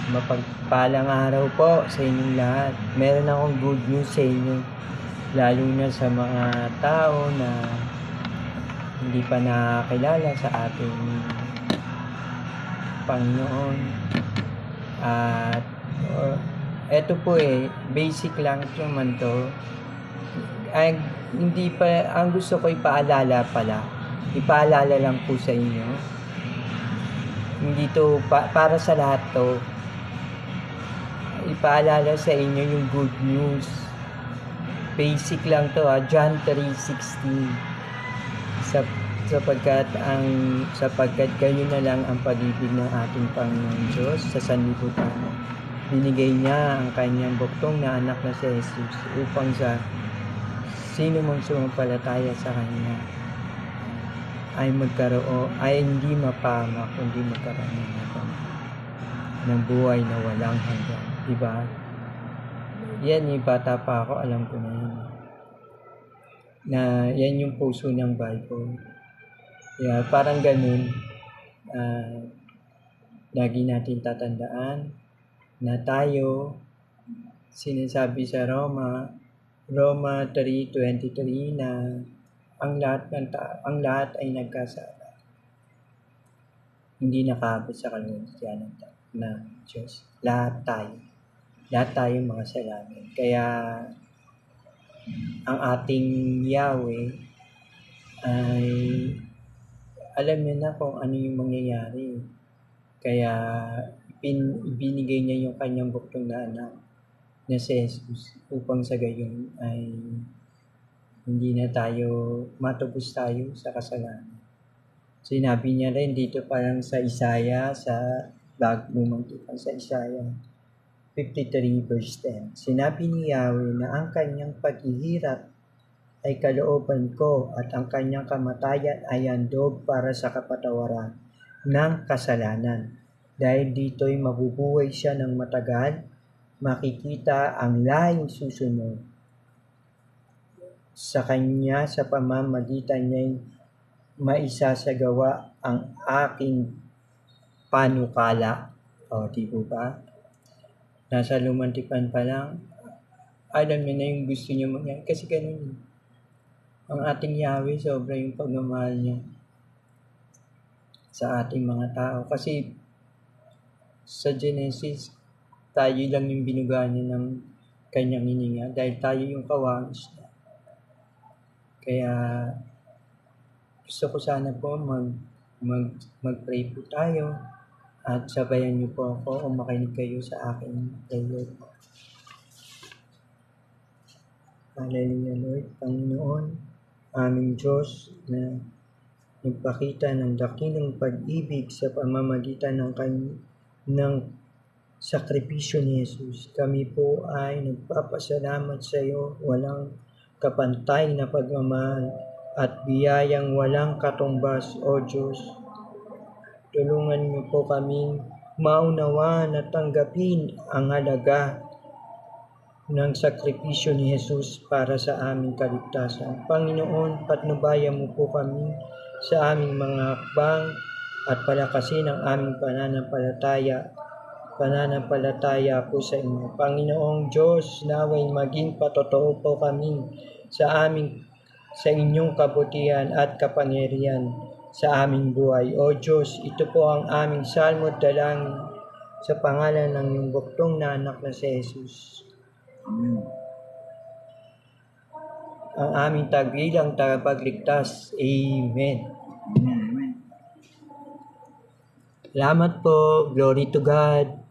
Mapagpalang araw po sa inyong lahat. Meron akong good news sa inyo, lalo na sa mga tao na hindi pa nakakilala sa ating Panginoon. At eto po basic lang naman to. Ay, hindi pa, ang gusto ko ipaalala lang po sa inyo. Hindi to para sa lahat to. Ipaalala sa inyo yung good news. Basic lang to, John 3:16. Sapagkat gayon na lang ang pag-ibig ng ating Panginoon Diyos sa sanlibutan. Binigay niya ang kanyang buktong na anak na si Jesus upang sa sino mang sumampalataya sa kanya ay hindi mapahamak, kundi magkaroon ng buhay na walang hanggan. Diba? Yan, bata pa ako, alam ko na yun. Na yan yung puso ng Bible. Yeah, parang ganun. Lagi natin tatandaan na tayo, sinasabi sa Roma 3:23 na ang lahat ay nagkasala. Hindi nakaabot sa kalungkutan ng Diyos. Lahat tayo mga salamin. Kaya ang ating Yahweh ay alam niya na kung ano yung mangyayari. Kaya ibinigay niya yung kanyang buktong na anak na si Jesus upang sa gayon ay hindi na matubos tayo sa kasalanan. Sinabi niya rin dito parang sa Isaiah, lumang tipan sa Isaiah 53 verse 10. Sinabi ni Yahweh na ang kanyang paghihirap ay kalooban ko at ang kanyang kamatayan ay handog para sa kapatawaran ng kasalanan. Dahil dito'y mabubuhay siya ng matagal, makikita ang lahing susunod sa kanya, sa pamamagitan niya'y maisasagawa ang aking panukala. O, di po ba? Nasa lumantipan pa lang, alam niya na yung gusto niya mangyari. Kasi ganun. Ang ating Yahweh, sobra yung pagmamahal niya sa ating mga tao. Kasi sa Genesis, tayo lang yung binuga niya ng kanyang hininga dahil tayo yung kawangis niya. Kaya gusto ko sana po mag-pray po tayo at sabayan niyo po ako o makinig kayo sa aking prayer po. Hallelujah, Lord. Panginoon, aming Diyos na nagpakita ng dakilang pag-ibig sa pamamagitan ng sakripisyo ni Jesus. Kami po ay nagpapasalamat sa iyo, walang kapantay na pagmamahal at biyayang walang katumbas, O Diyos. Tulungan niyo po kaming maunawaan at tanggapin ang halaga ng sakripisyo ni Jesus para sa aming kaligtasan. Panginoon, patnubayan mo po kami sa aming mga hakbang at palakasin ang aming pananampalataya po sa inyo. Panginoong Diyos, naway maging patotoo po kami sa inyong kabutihan at kapangyarihan sa aming buhay. O Diyos, ito po ang aming salmo at dalangin sa pangalan ng iyong buktong na anak na si Jesus. Amen. Ang aming tagilang tagapagligtas. Amen. Amen. Salamat po. Glory to God.